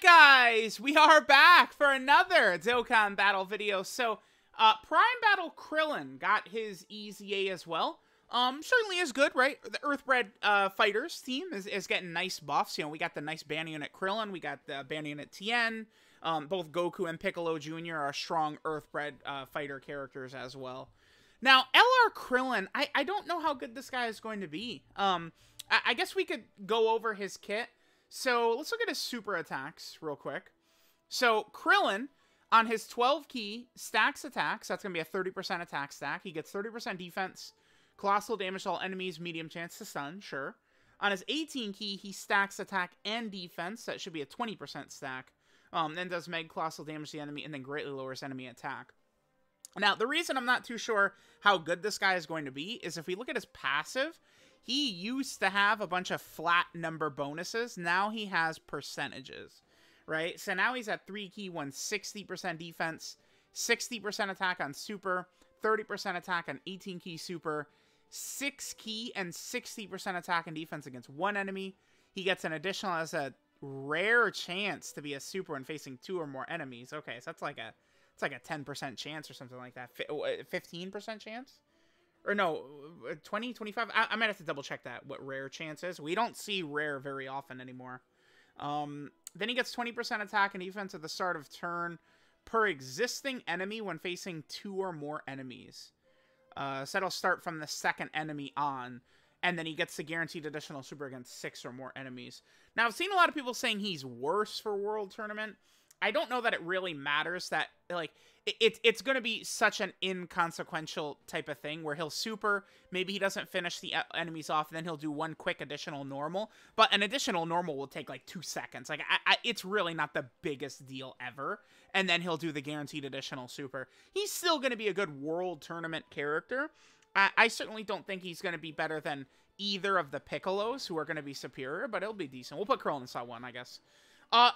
guys, we are back for another Dokkan battle video. So, Prime Battle Krillin got his EZA as well. Certainly is good, right? The Earthbred Fighters team is getting nice buffs. You know, we got the nice Banner Unit Krillin, we got the Banner Unit Tien. Both Goku and Piccolo Jr. are strong Earthbred fighter characters as well. Now, LR Krillin, I don't know how good this guy is going to be. I guess we could go over his kit. So let's look at his super attacks real quick. So Krillin, on his 12 key, stacks attacks. That's going to be a 30% attack stack. He gets 30% defense, colossal damage to all enemies, medium chance to stun, sure. On his 18 key, he stacks attack and defense. That should be a 20% stack. Then does mega colossal damage to the enemy and then greatly lowers enemy attack. Now, the reason I'm not too sure how good this guy is going to be is if we look at his passive, he used to have a bunch of flat number bonuses. Now he has percentages, right? So now he's at 3 key, 60% defense, 60% attack on super, 30% attack on 18 key super, 6 key and 60% attack and defense against one enemy. He gets an additional as a rare chance to be a super when facing 2 or more enemies. Okay, so that's like a 10% chance or something like that. 15% chance? Or no, 20, 25? I might have to double check that, what rare chance is. We don't see rare very often anymore. Then he gets 20% attack and defense at the start of turn per existing enemy when facing 2 or more enemies. So that'll start from the second enemy on. And then he gets the guaranteed additional super against 6 or more enemies. Now, I've seen a lot of people saying he's worse for World Tournament. I don't know that it really matters that, like, it's going to be such an inconsequential type of thing where he'll super, maybe he doesn't finish the enemies off, and then he'll do one quick additional normal, but an additional normal will take like 2 seconds. Like, it's really not the biggest deal ever, and then he'll do the guaranteed additional super. He's still going to be a good World Tournament character. I certainly don't think he's going to be better than either of the Piccolos, who are going to be superior, but it'll be decent. We'll put Krillin in slot 1, I guess.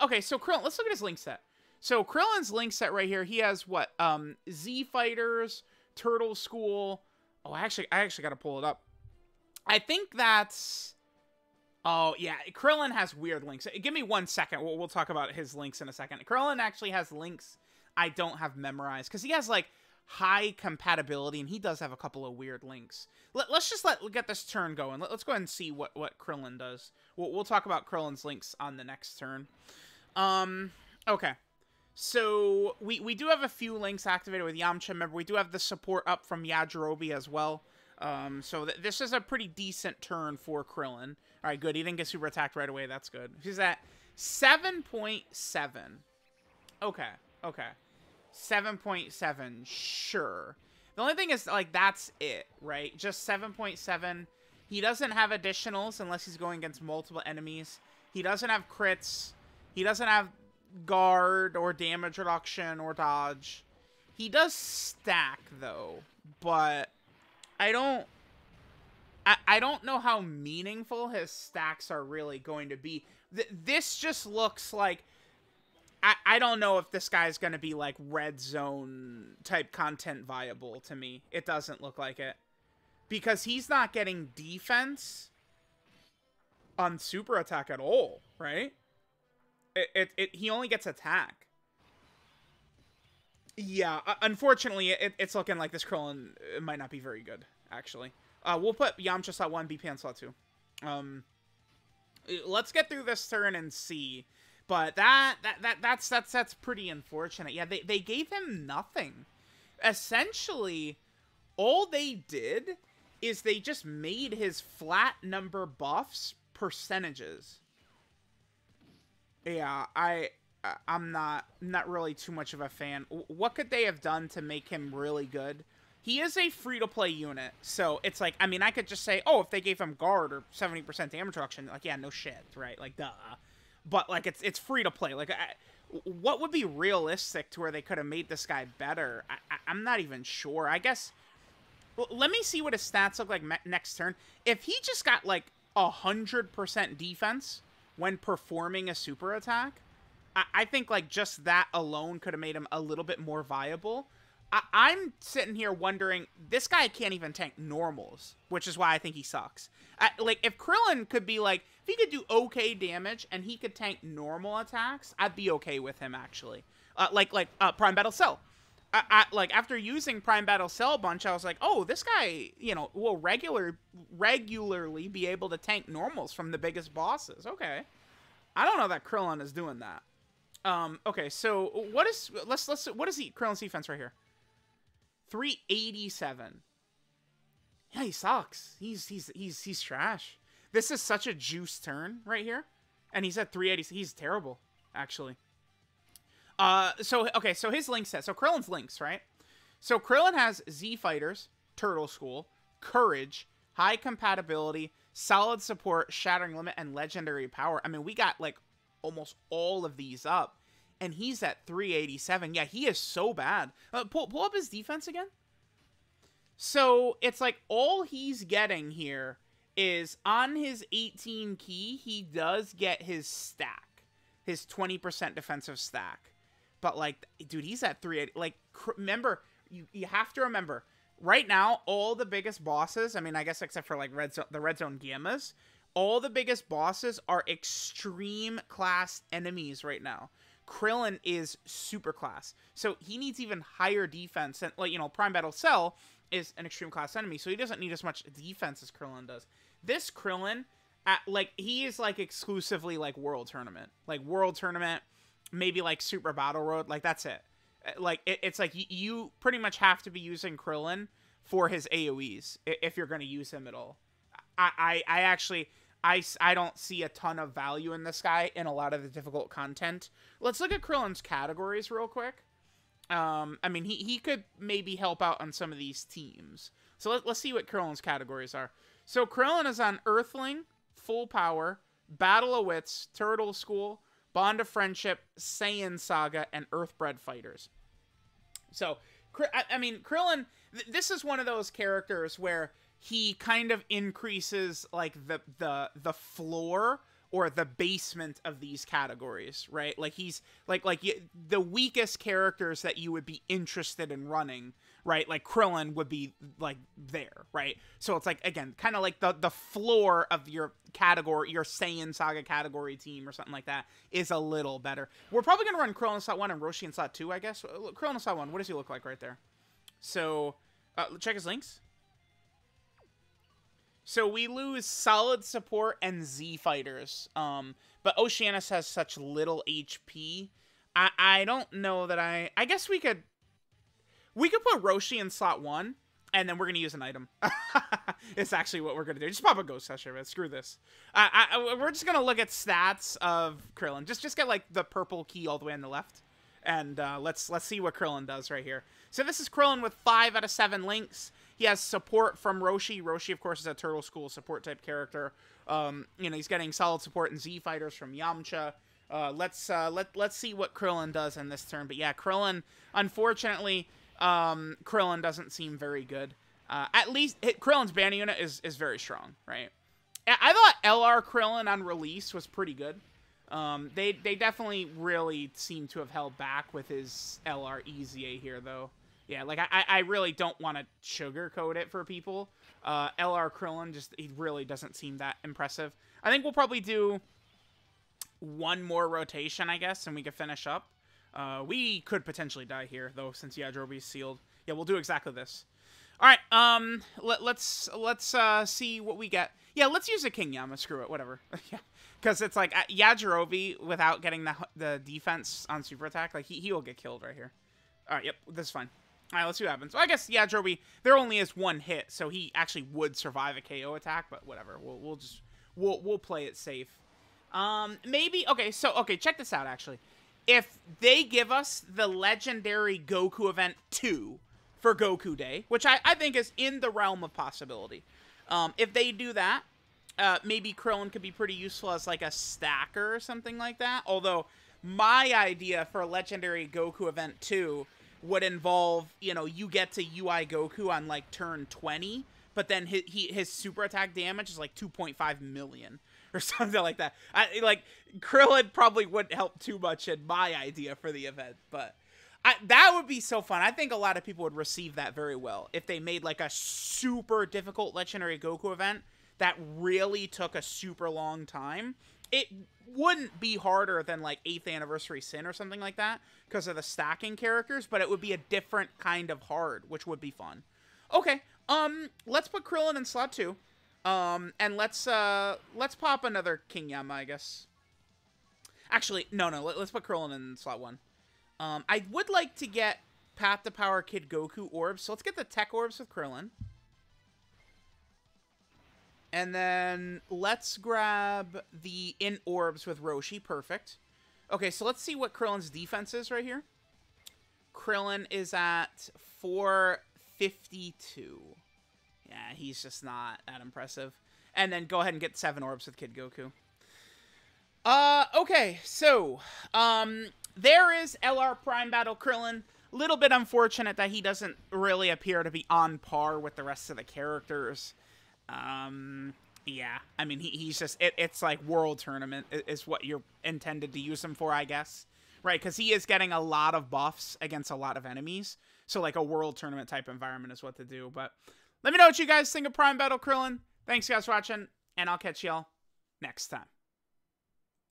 Okay, so Krillin, let's look at his link set. So Krillin's link set right here, he has what? Z Fighters, Turtle School. Oh, I actually got to pull it up. I think that's... Oh, yeah, Krillin has weird links. Give me 1 second. We'll talk about his links in a second. Krillin actually has links I don't have memorized because he has, like, high compatibility, and he does have a couple of weird links. Let's just get this turn going. Let's go ahead and see what Krillin does. We'll talk about Krillin's links on the next turn. Okay. So, we do have a few links activated with Yamcha. Remember, we do have the support up from Yajirobe as well. So this is a pretty decent turn for Krillin. Alright, good. He didn't get super attacked right away. That's good. He's at 7.7. Okay. Okay. 7.7. Sure. The only thing is, like, that's it, right? Just 7.7. He doesn't have additionals unless he's going against multiple enemies. He doesn't have crits. He doesn't have guard or damage reduction or dodge. He does stack though, but I don't know how meaningful his stacks are really going to be. This just looks like I don't know if this guy's going to be like red zone type content viable to me. It doesn't look like it because he's not getting defense on super attack at all, right? He only gets attack. Yeah, unfortunately, it's looking like this Krillin might not be very good, actually. We'll put Yamcha slot 1, BP on slot 2. Let's get through this turn and see. But that's pretty unfortunate. Yeah, they gave him nothing. Essentially, all they did is they just made his flat number buffs percentages. Yeah, I'm not really too much of a fan. What could they have done to make him really good? He is a free-to-play unit, so it's like, I mean, I could just say, oh, if they gave him guard or 70% damage reduction, like, yeah, no shit, right? Like, duh. But, like, it's free-to-play. Like, what would be realistic to where they could have made this guy better? I'm not even sure. I guess, well, let me see what his stats look like next turn. If he just got, like, 100% defense when performing a super attack, I think, like, just that alone could have made him a little bit more viable. I'm sitting here wondering, this guy can't even tank normals, which is why I think he sucks. Like, if Krillin could be like, if he could do okay damage and he could tank normal attacks, I'd be okay with him, actually. Like Prime Battle Cell. Like, after using Prime Battle Cell a bunch, I was like, oh, this guy, you know, will regularly be able to tank normals from the biggest bosses. Okay. I don't know that Krillin is doing that. Okay, so what is Krillin's defense right here? 387. Yeah, he sucks. He's trash. This is such a juice turn right here, and he's at 380. He's terrible, actually. So his link set. So Krillin's links, right? So Krillin has Z Fighters, Turtle School, Courage, High Compatibility, Solid Support, Shattering Limit, and Legendary Power. I mean, we got like almost all of these up, and he's at 387. Yeah, he is so bad. Pull up his defense again. So it's like all he's getting here is on his 18 key, he does get his stack, his 20% defensive stack. But like, dude, he's at 380. Like, remember, you have to remember, right now, all the biggest bosses, I mean, I guess except for like the Red Zone Gammas, all the biggest bosses are extreme class enemies right now. Krillin is super class, so he needs even higher defense. And, like, you know, Prime Battle Cell is an extreme class enemy, so he doesn't need as much defense as Krillin does. This Krillin, like, he is like exclusively like World Tournament, maybe like Super Battle Road, like that's it. Like it's like you pretty much have to be using Krillin for his AoEs if you're going to use him at all. I actually don't see a ton of value in this guy in a lot of the difficult content. Let's look at Krillin's categories real quick. I mean, he could maybe help out on some of these teams. So let's see what Krillin's categories are. So Krillin is on Earthling, Full Power, Battle of Wits, Turtle School, Bond of Friendship, Saiyan Saga, and Earthbred Fighters. So, I mean, Krillin, this is one of those characters where he kind of increases like the floor or the basement of these categories, right? Like he's like the weakest characters that you would be interested in running, right? Like Krillin would be like there, right? So it's like, again, kind of like the floor of your category, your Saiyan Saga category team or something like that is a little better. We're probably going to run Krillin in slot 1 and Roshi in slot 2, I guess. Krillin in slot 1, what does he look like right there? So, check his links. So we lose Solid Support and Z Fighters, but Oceanus has such little HP. I don't know that I guess we could put Roshi in slot 1, and then we're gonna use an item. It's actually what we're gonna do. Just pop a Ghost Session, man. Screw this. We're just gonna look at stats of Krillin. Just get like the purple key all the way on the left, and let's see what Krillin does right here. So this is Krillin with 5 out of 7 links. He has support from Roshi. Roshi, of course, is a Turtle School support type character. You know, he's getting solid support in Z Fighters from Yamcha. Let's see what Krillin does in this turn. But yeah, Krillin, unfortunately, Krillin doesn't seem very good. At least Krillin's banner unit is very strong, right? I thought LR Krillin on release was pretty good. They definitely really seem to have held back with his LR EZA here, though. Yeah, like, I really don't want to sugarcoat it for people. LR Krillin, he really doesn't seem that impressive. I think we'll probably do one more rotation, I guess, and we can finish up. We could potentially die here, though, since Yajirobe's sealed. Yeah, we'll do exactly this. All right, let's see what we get. Yeah, let's use a King Yama. Screw it, whatever. Yeah, because it's like Yajirobe, without getting the defense on super attack, like he will get killed right here. All right, yep, this is fine. All right, let's see what happens. Well, I guess Yajirobe, there only is one hit, so he actually would survive a KO attack, but whatever. We'll play it safe. Maybe okay, check this out actually. If they give us the legendary Goku event 2 for Goku Day, which I think is in the realm of possibility. If they do that, maybe Krillin could be pretty useful as like a stacker or something like that. Although my idea for legendary Goku event 2 would involve, you know, you get to UI Goku on like turn 20, but then his super attack damage is like 2.5 million or something like that. Like Krillin probably wouldn't help too much in my idea for the event, but That would be so fun. I think a lot of people would receive that very well if they made like a super difficult Legendary Goku event that really took a super long time. It wouldn't be harder than like 8th Anniversary Sin or something like that because of the stacking characters, but it would be a different kind of hard, which would be fun. Okay, let's put Krillin in slot 2. And let's pop another King Yama, I guess. Actually, no, let's put Krillin in slot 1. I would like to get Path to Power Kid Goku orbs, so let's get the Tech orbs with Krillin. And then let's grab the Int orbs with Roshi. Perfect. Okay, so let's see what Krillin's defense is right here. Krillin is at 452. Yeah, he's just not that impressive. And then go ahead and get 7 orbs with Kid Goku. Okay, so, there is LR Prime Battle Krillin. Little bit unfortunate that he doesn't really appear to be on par with the rest of the characters. Yeah, I mean, he's just, it's like World Tournament is what you're intended to use him for, I guess. Right, because he is getting a lot of buffs against a lot of enemies. So, like, a World Tournament type environment is what to do. But let me know what you guys think of Prime Battle Krillin. Thanks, guys, for watching, and I'll catch y'all next time.